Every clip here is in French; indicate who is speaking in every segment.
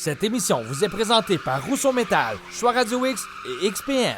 Speaker 1: Cette émission vous est présentée par Rousseau Métal, Choix Radio X et XPN.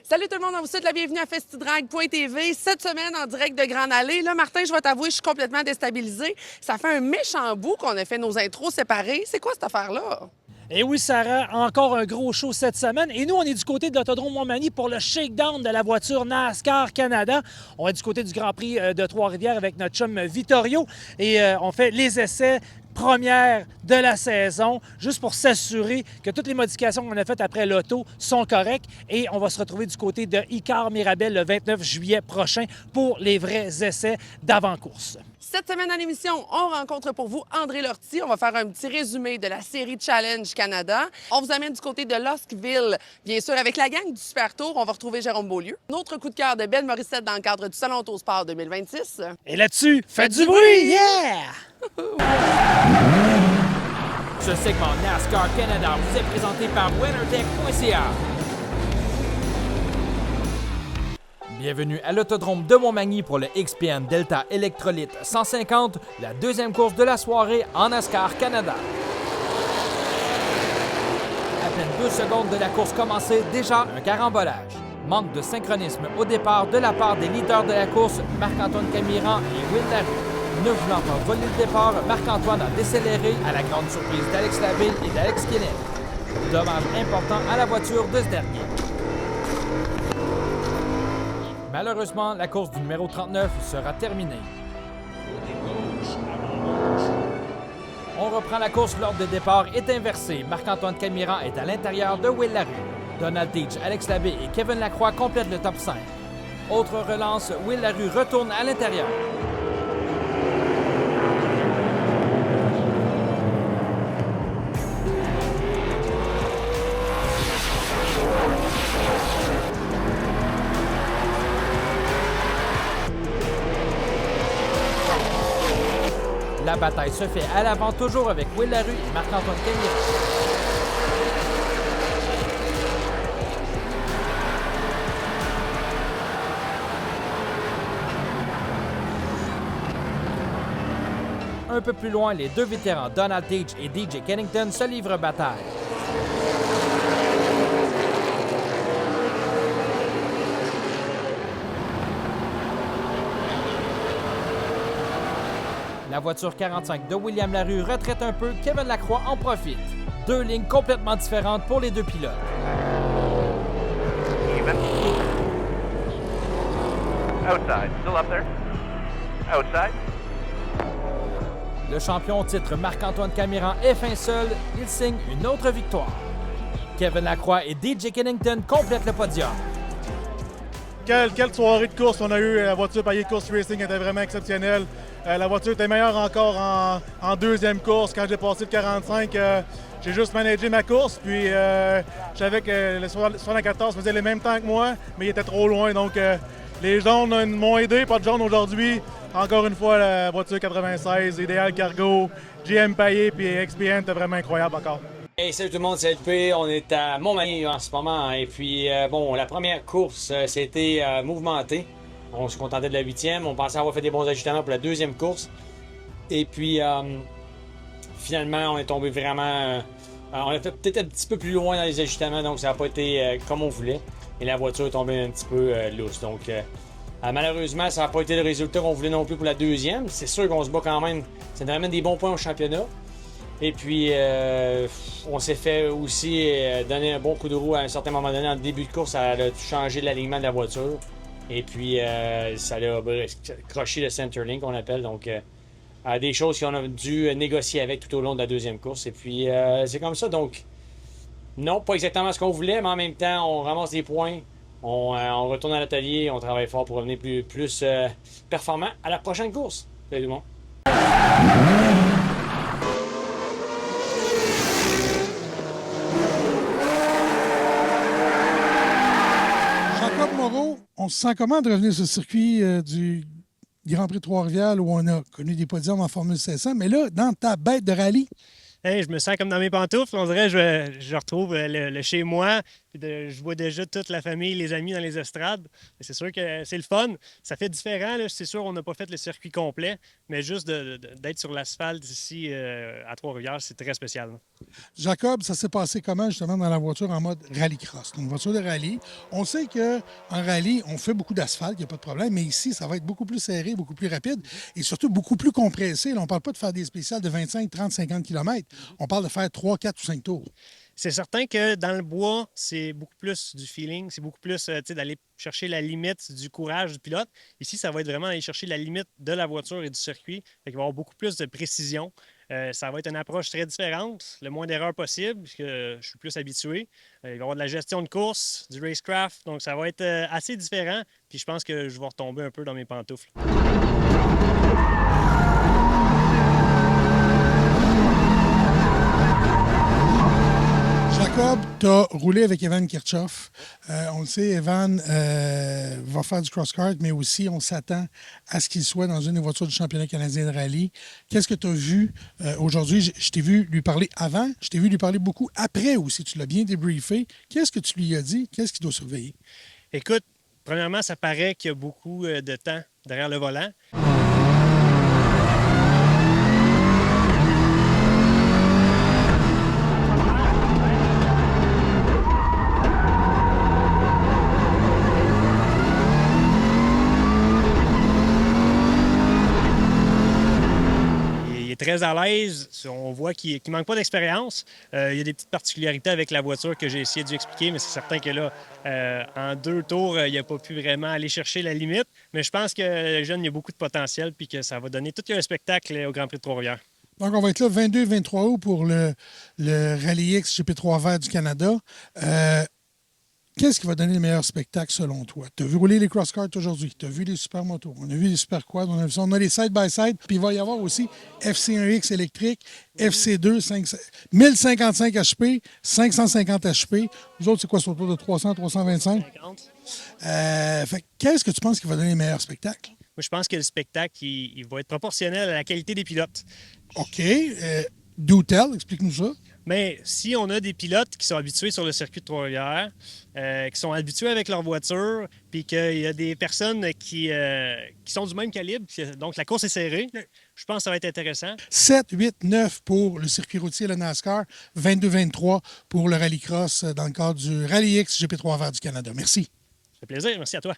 Speaker 2: Salut tout le monde, on vous souhaite la bienvenue à festidrag.tv. Cette semaine, en direct de Grande Allée. Là, Martin, je vais t'avouer, je suis complètement déstabilisée. Ça fait un méchant bout qu'on a fait nos intros séparés. C'est quoi cette affaire-là?
Speaker 3: Et oui, Sarah, encore un gros show cette semaine. Et nous, on est du côté de l'Autodrome Montmagny pour le shakedown de la voiture NASCAR Canada. On est du côté du Grand Prix de Trois-Rivières avec notre chum Vittorio. Et on fait les essais première de la saison, juste pour s'assurer que toutes les modifications qu'on a faites après l'auto sont correctes. Et on va se retrouver du côté de Icar Mirabel le 29 juillet prochain pour les vrais essais d'avant-course.
Speaker 2: Cette semaine à l'émission, on rencontre pour vous André Lortie. On va faire un petit résumé de la série Challenge Canada. On vous amène du côté de Loskville, bien sûr, avec la gang du Super Tour. On va retrouver Jérôme Beaulieu. Notre coup de cœur de Ben Morissette dans le cadre du Salon Autosport 2026.
Speaker 3: Et là-dessus, faites du bruit! Yeah!
Speaker 1: Ce segment NASCAR Canada vous est présenté par WinnerTech.ca. Bienvenue à l'Autodrome de Montmagny pour le XPN Delta Electrolyte 150, la deuxième course de la soirée en NASCAR Canada. À peine 2 secondes de la course commencée, déjà un carambolage. Manque de synchronisme au départ de la part des leaders de la course, Marc-Antoine Camiran et Will Larue. Ne voulant pas voler le départ, Marc-Antoine a décéléré à la grande surprise d'Alex Labille et d'Alex Kenneth. Dommage important à la voiture de ce dernier. Malheureusement, la course du numéro 39 sera terminée. On reprend la course, l'ordre de départ est inversé. Marc-Antoine Camiran est à l'intérieur de Will Larue. Donald Teach, Alex Labbé et Kevin Lacroix complètent le top 5. Autre relance, Will Larue retourne à l'intérieur. La bataille se fait à l'avant, toujours avec Will Larue et Marc-Antoine Camiran. Un peu plus loin, les deux vétérans Donald Teach et DJ Kennington se livrent bataille. La voiture 45 de William Larue retraite un peu, Kevin Lacroix en profite. Deux lignes complètement différentes pour les deux pilotes.
Speaker 4: Even. Outside. Still up there. Outside.
Speaker 1: Le champion au titre Marc-Antoine Camiran est fin seul, il signe une autre victoire. Kevin Lacroix et DJ Kennington complètent le podium.
Speaker 5: Quelle soirée de course on a eu. La voiture Payet Course Racing était vraiment exceptionnelle. La voiture était meilleure encore en deuxième course. Quand j'ai passé le 45, j'ai juste managé ma course. Puis je savais que le 74 faisait les mêmes temps que moi, mais il était trop loin. Donc les jaunes m'ont aidé. Pas de jaune aujourd'hui. Encore une fois, la voiture 96, Idéal Cargo, GM Payet puis XPN était vraiment incroyable encore.
Speaker 6: Hey, salut tout le monde, c'est LP. On est à Montmagny en ce moment. Et puis, bon, la première course, c'était mouvementé. On se contentait de la 8e. On pensait avoir fait des bons ajustements pour la deuxième course. Et puis, finalement, on est tombé vraiment... on a fait peut-être un petit peu plus loin dans les ajustements, donc ça n'a pas été comme on voulait. Et la voiture est tombée un petit peu lousse. Donc, malheureusement, ça n'a pas été le résultat qu'on voulait non plus pour la deuxième. C'est sûr qu'on se bat quand même. Ça nous ramène des bons points au championnat. Et puis, on s'est fait aussi donner un bon coup de roue à un certain moment donné. En début de course, ça a changé l'alignement de la voiture. Et puis, ça a croché le centerlink, qu'on appelle. Donc, des choses qu'on a dû négocier avec tout au long de la deuxième course. Et puis, c'est comme ça. Donc, non, pas exactement ce qu'on voulait, mais en même temps, on ramasse des points On retourne à l'atelier, on travaille fort pour revenir plus performant à la prochaine course. Salut tout le monde.
Speaker 7: Jacob Moreau, on se sent comment de revenir sur le circuit du Grand Prix de Trois-Rivières où on a connu des podiums en Formule 500, mais là, dans ta bête de rallye?
Speaker 8: Hey, je me sens comme dans mes pantoufles. On dirait que je retrouve le chez moi. Puis je vois déjà toute la famille, les amis dans les estrades. C'est sûr que c'est le fun. Ça fait différent. Là. C'est sûr, on n'a pas fait le circuit complet, mais juste d'être sur l'asphalte ici à Trois-Rivières, c'est très spécial. Là.
Speaker 7: Jacob, ça s'est passé comment justement dans la voiture en mode rallycross? Une voiture de rallye. On sait qu'en rallye, on fait beaucoup d'asphalte, il n'y a pas de problème, mais ici, ça va être beaucoup plus serré, beaucoup plus rapide et surtout beaucoup plus compressé. Là, on ne parle pas de faire des spéciales de 25, 30, 50 km. On parle de faire 3, 4 ou 5 tours.
Speaker 8: C'est certain que dans le bois, c'est beaucoup plus du feeling, c'est beaucoup plus d'aller chercher la limite du courage du pilote. Ici, ça va être vraiment aller chercher la limite de la voiture et du circuit. Il va y avoir beaucoup plus de précision. Ça va être une approche très différente, le moins d'erreurs possible, puisque je suis plus habitué. Il va y avoir de la gestion de course, du racecraft, donc ça va être assez différent. Puis je pense que je vais retomber un peu dans mes pantoufles.
Speaker 7: Jacob, tu as roulé avec Evan Kirchhoff. On le sait, Evan va faire du cross-kart, mais aussi on s'attend à ce qu'il soit dans une des voitures du championnat canadien de rallye. Qu'est-ce que tu as vu aujourd'hui? Je t'ai vu lui parler avant, je t'ai vu lui parler beaucoup après aussi. Tu l'as bien débriefé. Qu'est-ce que tu lui as dit? Qu'est-ce qu'il doit surveiller?
Speaker 8: Écoute, premièrement, ça paraît qu'il y a beaucoup de temps derrière le volant. Très à l'aise, on voit qu'il ne manque pas d'expérience. Il y a des petites particularités avec la voiture que j'ai essayé de lui expliquer, mais c'est certain que là, en 2 tours, il n'a pas pu vraiment aller chercher la limite. Mais je pense que le jeune, il y a beaucoup de potentiel puis que ça va donner tout un spectacle au Grand Prix de Trois-Rivières.
Speaker 7: Donc, on va être là 22 et 23 août pour le Rallye X GP3 Vert du Canada. Qu'est-ce qui va donner le meilleur spectacle selon toi? Tu as vu rouler les cross-karts aujourd'hui, tu as vu les supermotos, on a vu les super-quads, on a les side-by-side, puis il va y avoir aussi FC1X électrique, FC2, 1055 HP, 550 HP. Vous autres, c'est quoi, sur le tour de 300, 325?
Speaker 8: 50.
Speaker 7: Qu'est-ce que tu penses qui va donner le meilleur spectacle?
Speaker 8: Moi, je pense que le spectacle, il va être proportionnel à la qualité des pilotes.
Speaker 7: OK. Do tell, explique-nous ça.
Speaker 8: Mais si on a des pilotes qui sont habitués sur le circuit de Trois-Rivières, qui sont habitués avec leur voiture, puis qu'il y a des personnes qui sont du même calibre, donc la course est serrée, je pense que ça va être intéressant.
Speaker 7: 7, 8, 9 pour le circuit routier, le NASCAR, 22, 23 pour le rallycross dans le cadre du Rallye X GP3 Vert du Canada. Merci.
Speaker 8: Ça fait plaisir. Merci à toi.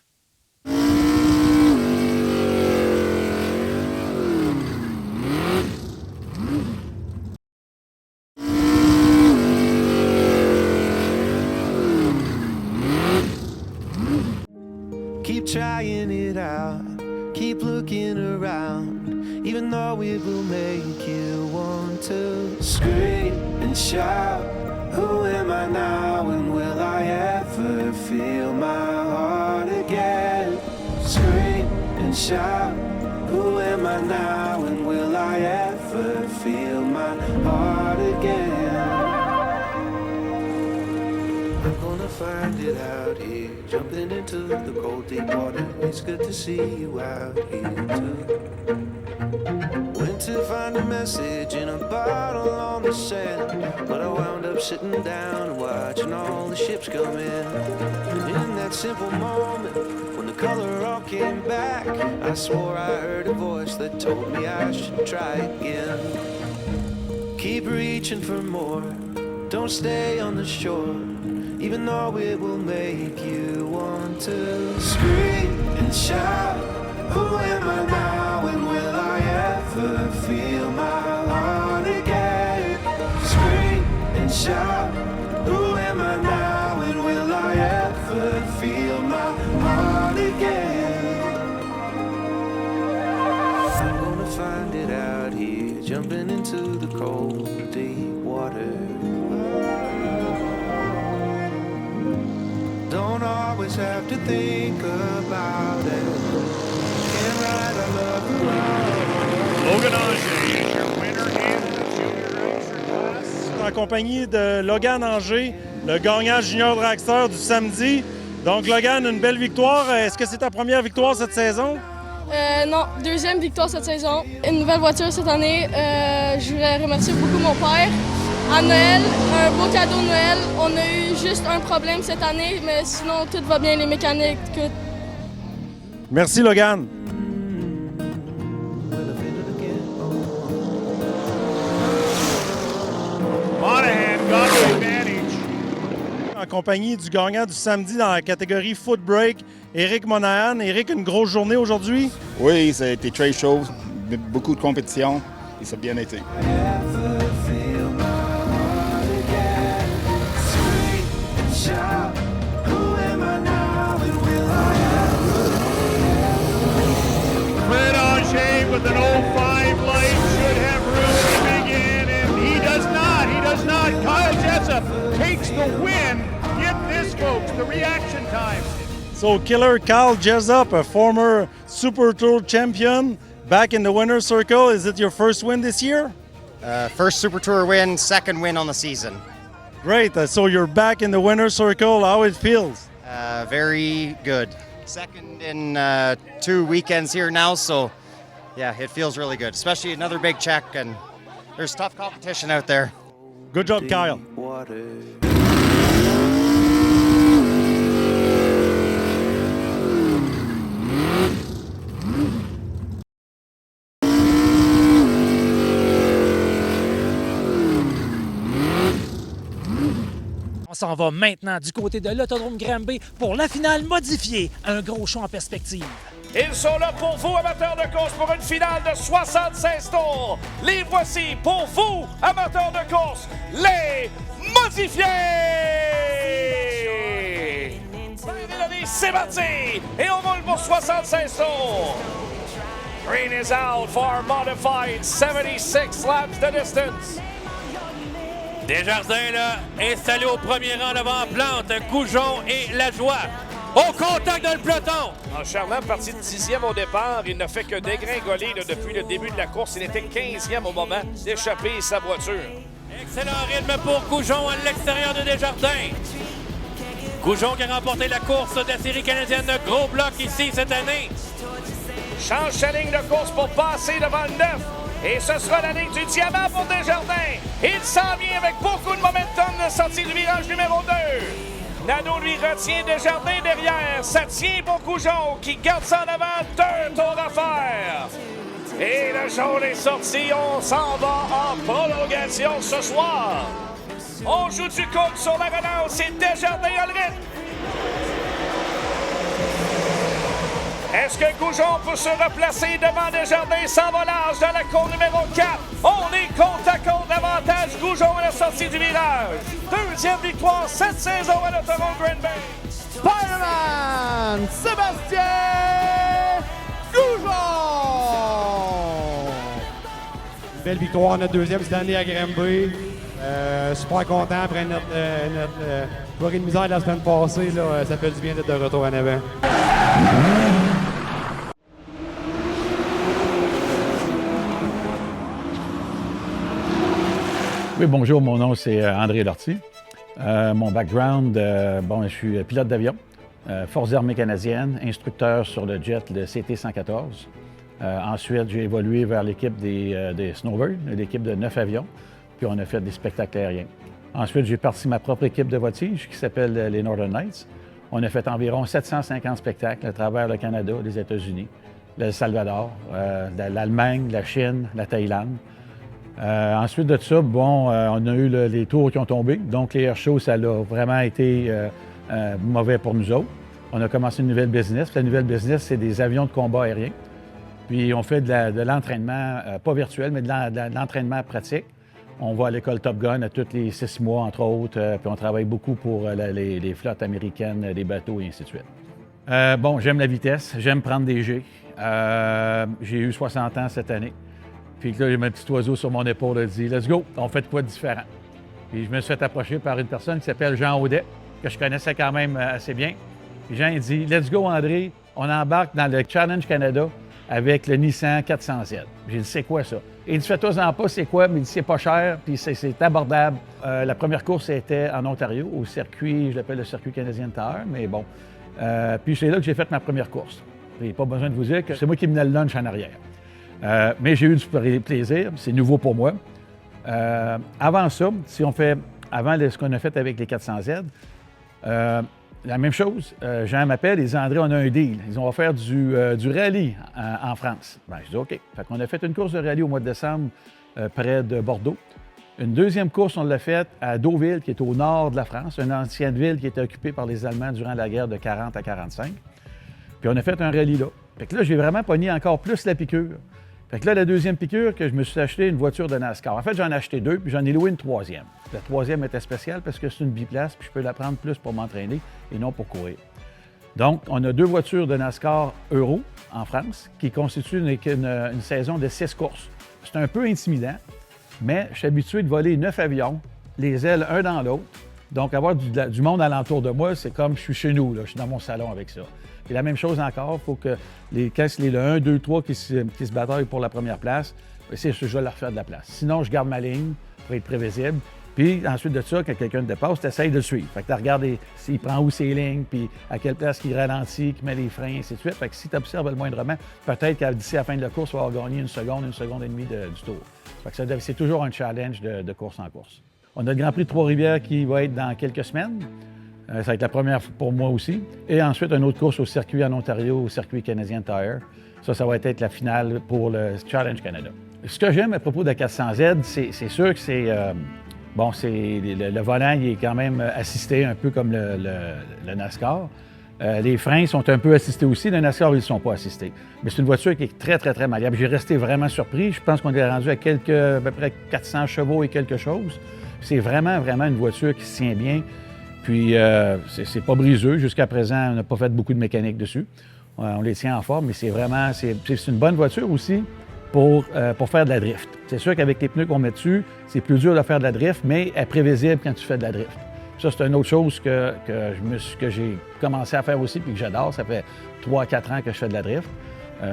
Speaker 9: Keep trying it out, keep looking around, even though it will make you want to scream and shout. Who am I now, and will I ever feel my heart again? Scream and shout. Who am I now, and will I ever feel my heart again? I'm gonna find it out here, jumping into the cold deep water. It's good to see you out here too. Went to find a message in a bottle on the sand, but I wound up sitting down and watching all the ships come in. And in that simple moment, when the color all came back, I swore I heard a voice that told me I should try again. Keep reaching for more, don't stay on the shore, even though it will make you want to scream and shout. Who am I now, and will I ever feel my heart again? Scream and shout. Who am I now, and will I ever feel my heart again? I'm gonna find it out here, jumping into the cold, deep water. Don't always always have to think about it. Can't write our love around.
Speaker 10: Logan Angers, your winner in the junior racer class.
Speaker 8: En compagnie de Logan Angers, le gagnant junior dragster du samedi. Donc, Logan, une belle victoire. Est-ce que c'est ta première victoire cette saison?
Speaker 11: Non, deuxième victoire cette saison. Une nouvelle voiture cette année. Je voudrais remercier beaucoup mon père. À Noël, un beau cadeau de Noël. On a eu juste un problème cette année, mais sinon tout va bien, les mécaniques, tout.
Speaker 8: Merci, Logan.
Speaker 10: Monahan got the advantage.
Speaker 8: En compagnie du gagnant du samedi dans la catégorie Foot Brake, Éric Monahan. Éric, une grosse journée aujourd'hui?
Speaker 12: Oui, ça a été très chaud, beaucoup de compétition et ça a bien été.
Speaker 10: Fred Angers with an 05 light should have room to begin, and he does not. He does not. Kyle Jessup takes the win. Get this, folks, the reaction time.
Speaker 8: So, killer Kyle Jessup, a former Super Tour champion, back in the winner's circle. Is it your first win this year?
Speaker 13: First Super Tour win, second win on the season.
Speaker 8: Great. So you're back in the winner's circle. How it feels?
Speaker 13: Very good. Second in 2 weekends here now, so yeah, it feels really good. Especially another big check, and there's tough competition out there.
Speaker 8: Good job, Kyle.
Speaker 3: On s'en va maintenant du côté de l'Autodrome Granby pour la finale modifiée. Un gros show en perspective.
Speaker 14: Ils sont là pour vous, amateurs de course, pour une finale de 76 tours. Les voici pour vous, amateurs de course, les modifiés! C'est parti! Et on roule pour 76 tours. Green is out for modified 76 laps the distance.
Speaker 15: Desjardins, là, installé au premier rang devant Plante, Goujon et Lajoie. Au contact de le peloton!
Speaker 14: Charland, parti de 10e au départ, il ne fait que dégringoler là, depuis le début de la course. Il était 15e au moment d'échapper sa voiture.
Speaker 15: Excellent rythme pour Goujon à l'extérieur de Desjardins. Goujon qui a remporté la course de la série canadienne de gros bloc ici cette année.
Speaker 14: Change sa ligne de course pour passer devant le 9. Et ce sera la ligne du diamant pour Desjardins. Il s'en vient avec beaucoup de momentum de sortie du virage numéro 2. Nadeau lui retient Desjardins derrière. Ça tient pour Goujon qui garde ça en avant. 2 tours à faire. Et le jaune est sorti. On s'en va en prolongation ce soir. On joue du compte sur la relance. C'est Desjardins à le rythme. Est-ce que Goujon peut se replacer devant Desjardins sans volage dans la course numéro 4? On est côte à côte, avantage Goujon à la sortie du virage. Deuxième victoire cette saison à l'Autodrome Granby.
Speaker 16: Spider-Man Sébastien Goujon!
Speaker 17: Belle victoire, notre deuxième cette année à Granby. Super content après notre soirée de misère de la semaine passée. Là, ça fait du bien d'être de retour en avant.
Speaker 18: Oui, bonjour, mon nom c'est André Lortie. Mon background, je suis pilote d'avion, Forces armées canadiennes, instructeur sur le jet, le CT-114. Ensuite, j'ai évolué vers l'équipe des Snowbirds, l'équipe de 9 avions, puis on a fait des spectacles aériens. Ensuite, j'ai parti ma propre équipe de voltige qui s'appelle les Northern Knights. On a fait environ 750 spectacles à travers le Canada, les États-Unis, le Salvador, l'Allemagne, la Chine, la Thaïlande. Ensuite de ça, on a eu les tours qui ont tombé. Donc, les airshows, ça a vraiment été mauvais pour nous autres. On a commencé une nouvelle business. La nouvelle business, c'est des avions de combat aérien. Puis, on fait de l'entraînement, pas virtuel, mais de l'entraînement pratique. On va à l'école Top Gun à tous les 6 mois, entre autres. Puis, on travaille beaucoup pour les flottes américaines, les bateaux et ainsi de suite. J'aime la vitesse. J'aime prendre des G. J'ai eu 60 ans cette année. Puis là, j'ai mon petit oiseau sur mon épaule, il dit « Let's go, on fait de quoi de différent? » Puis je me suis fait approcher par une personne qui s'appelle Jean Audet, que je connaissais quand même assez bien. Puis Jean, il dit, let's go, André, on embarque dans le Challenge Canada avec le Nissan 400Z. J'ai dit, c'est quoi ça? Et il dit, fais-toi-en pas, c'est quoi? Mais il dit, c'est pas cher, puis c'est abordable. La première course était en Ontario, au circuit, je l'appelle le circuit canadien de Tower, mais bon. Puis c'est là que j'ai fait ma première course. Il n'y a pas besoin de vous dire que c'est moi qui menais le lunch en arrière. Mais j'ai eu du plaisir, c'est nouveau pour moi. Avant ça, avant ce qu'on a fait avec les 400Z, la même chose, Jean m'appelle et dit, André, on a un deal. Ils ont offert du rallye en France. Ben, je dis OK. Fait qu'on a fait une course de rallye au mois de décembre près de Bordeaux. Une deuxième course, on l'a faite à Deauville, qui est au nord de la France, une ancienne ville qui était occupée par les Allemands durant la guerre de 40 à 45. Puis on a fait un rallye là. Fait que là, j'ai vraiment pogné encore plus la piqûre. Fait que là, la deuxième piqûre, que je me suis acheté une voiture de NASCAR. En fait, j'en ai acheté deux, puis j'en ai loué une troisième. La troisième était spéciale parce que c'est une biplace, puis je peux la prendre plus pour m'entraîner et non pour courir. Donc, on a deux voitures de NASCAR Euro en France qui constituent une saison de 6 courses. C'est un peu intimidant, mais je suis habitué de voler 9 avions, les ailes un dans l'autre. Donc, avoir du monde alentour de moi, c'est comme je suis chez nous, là, je suis dans mon salon avec ça. Et la même chose encore, il faut que quand c'est le 1, 2, 3 qui se bataillent pour la première place, je vais leur faire de la place. Sinon, je garde ma ligne pour être prévisible. Puis ensuite de ça, quand quelqu'un te dépasse, tu essaies de le suivre. Fait que tu regardes s'il prend où ses lignes, puis à quelle place il ralentit, qu'il met les freins, et ainsi de suite. Fait que si tu observes le moindrement, peut-être qu'à d'ici la fin de la course, tu vas avoir gagné une seconde et demie du tour. Fait que c'est toujours un challenge de course en course. On a le Grand Prix de Trois-Rivières qui va être dans quelques semaines. Ça va être la première pour moi aussi. Et ensuite, une autre course au circuit en Ontario, au circuit canadien de Tire. Ça va être la finale pour le Challenge Canada. Ce que j'aime à propos de la 400Z, c'est sûr que c'est... le volant, il est quand même assisté un peu comme le NASCAR. Les freins sont un peu assistés aussi. Le NASCAR, ils ne sont pas assistés. Mais c'est une voiture qui est très, très, très malléable. J'ai resté vraiment surpris. Je pense qu'on est rendu à peu près 400 chevaux et quelque chose. C'est vraiment, vraiment une voiture qui se tient bien. Puis, c'est pas briseux. Jusqu'à présent, on n'a pas fait beaucoup de mécanique dessus. On les tient en forme, mais c'est vraiment... C'est une bonne voiture aussi pour faire de la drift. C'est sûr qu'avec les pneus qu'on met dessus, c'est plus dur de faire de la drift, mais elle est prévisible quand tu fais de la drift. Ça, c'est une autre chose que j'ai commencé à faire aussi puis que j'adore. Ça fait 3-4 ans que je fais de la drift.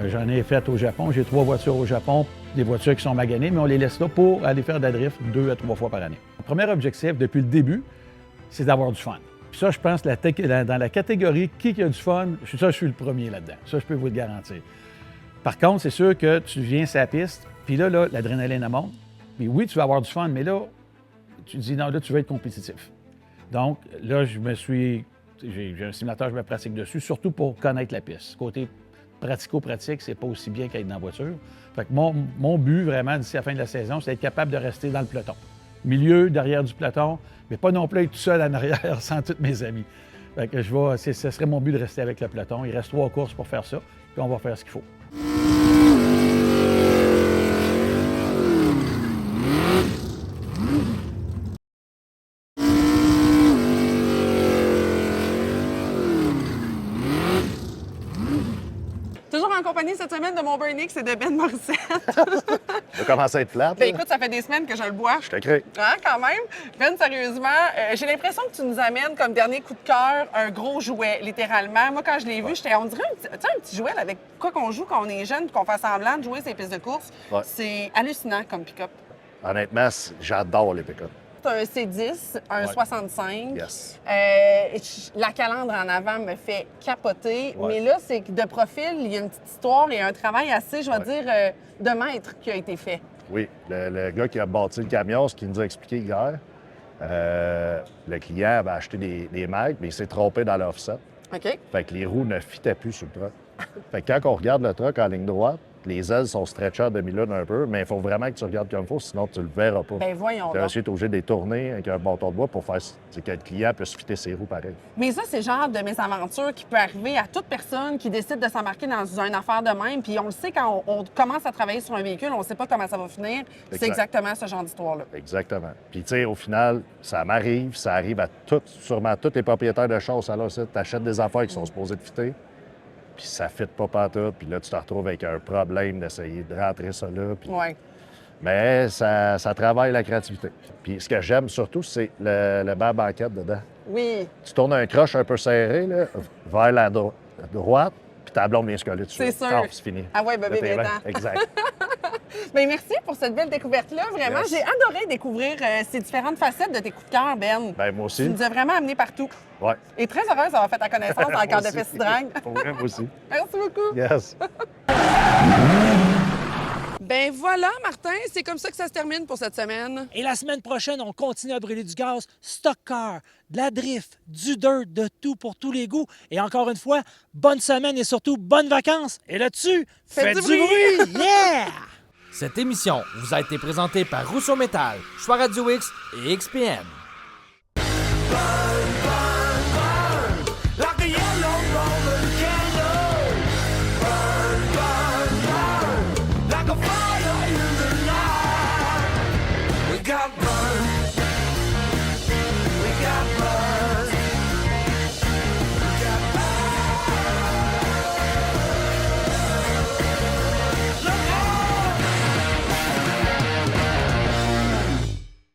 Speaker 18: J'en ai fait au Japon. J'ai 3 voitures au Japon, des voitures qui sont maganées, mais on les laisse là pour aller faire de la drift 2 à 3 fois par année. Le premier objectif, depuis le début, c'est d'avoir du fun. Puis ça, je pense, dans la catégorie qui a du fun, je suis le premier là-dedans. Ça, je peux vous le garantir. Par contre, c'est sûr que tu viens sur la piste, puis là, l'adrénaline monte. Puis oui, tu vas avoir du fun, mais là, tu te dis, non, là, tu veux être compétitif. Donc, là, j'ai un simulateur, je me pratique dessus, surtout pour connaître la piste. Côté pratico-pratique, c'est pas aussi bien qu'être dans la voiture. Fait que mon but, vraiment, d'ici la fin de la saison, c'est d'être capable de rester dans le peloton. Milieu, derrière du peloton, mais pas non plus être tout seul en arrière sans tous mes amis. Fait que ce serait mon but de rester avec le peloton. Il reste 3 courses pour faire ça, puis on va faire ce qu'il faut.
Speaker 2: Toujours en compagnie cette semaine de mon Burnix et de Ben Morissette.
Speaker 16: Ça commence à être flat.
Speaker 2: Ben écoute, ça fait des semaines que je le bois.
Speaker 16: Je te crée.
Speaker 2: Hein, quand même. Ben, sérieusement, j'ai l'impression que tu nous amènes comme dernier coup de cœur un gros jouet, littéralement. Moi, quand je l'ai vu, on dirait un petit jouet là, avec quoi qu'on joue quand on est jeune, qu'on fait semblant de jouer ces pistes de course.
Speaker 16: Ouais.
Speaker 2: C'est hallucinant comme pick-up.
Speaker 16: Honnêtement, j'adore les pick-up.
Speaker 2: T'as un C10, un 65.
Speaker 16: Yes.
Speaker 2: La calandre en avant me fait capoter.
Speaker 16: Ouais.
Speaker 2: Mais là, c'est que de profil, il y a une petite histoire et un travail assez, je vais dire, de maître qui a été fait.
Speaker 16: Oui. Le gars qui a bâti le camion, ce qu'il nous a expliqué hier, le client avait acheté des mags, mais il s'est trompé dans l'offset.
Speaker 2: OK.
Speaker 16: Fait que les roues ne fitaient plus sur le truck. Fait que quand on regarde le truck en ligne droite, les ailes sont stretchées à demi-lune un peu, mais il faut vraiment que tu regardes comme il faut, sinon tu le verras pas.
Speaker 2: Ben voyons donc.
Speaker 16: Ensuite, tu es obligé de les tourner avec un bâton de bois pour faire que le client puisse fitter ses roues pareil.
Speaker 2: Mais ça, c'est le genre de mésaventures qui peut arriver à toute personne qui décide de s'embarquer dans une affaire de même. Puis on le sait, quand on commence à travailler sur un véhicule, on ne sait pas comment ça va finir. C'est exactement ce genre d'histoire-là.
Speaker 16: Exactement. Puis tu sais, au final, ça arrive à sûrement tous les propriétaires de chars, ça là, tu achètes des affaires qui sont supposées de fitter. Puis ça ne fit pas pantoute, puis là, tu te retrouves avec un problème d'essayer de rentrer ça là. Puis...
Speaker 2: Oui.
Speaker 16: Mais ça travaille la créativité. Puis ce que j'aime surtout, c'est le banc banquette dedans.
Speaker 2: Oui.
Speaker 16: Tu tournes un croche un peu serré là, vers la droite, puis ta blonde vient se coller dessus.
Speaker 2: C'est sûr.
Speaker 16: Ah, c'est fini.
Speaker 2: Ah ouais, bébé,
Speaker 16: Là, t'es
Speaker 2: viens-t'en.
Speaker 16: bien. Exact.
Speaker 2: Bien, merci pour cette belle découverte-là. Vraiment,
Speaker 16: Yes.
Speaker 2: j'ai adoré découvrir ces différentes facettes de tes coups de cœur, Ben.
Speaker 16: Ben, moi aussi.
Speaker 2: Tu nous as vraiment amenés partout.
Speaker 16: Ouais.
Speaker 2: Et très heureuse d'avoir fait ta connaissance dans le cadre de
Speaker 16: Moi aussi.
Speaker 2: Festidrag.
Speaker 16: Pour vrai, moi aussi.
Speaker 2: Merci beaucoup.
Speaker 16: Yes.
Speaker 2: Ben voilà, Martin, c'est comme ça que ça se termine pour cette semaine.
Speaker 3: Et la semaine prochaine, on continue à brûler du gaz, stock car, de la drift, du dirt, de tout pour tous les goûts. Et encore une fois, bonne semaine et surtout bonnes vacances. Et là-dessus, faites du bruit! Yeah!
Speaker 1: Cette émission vous a été présentée par Rousseau Métal, Choix Radio X et XPN.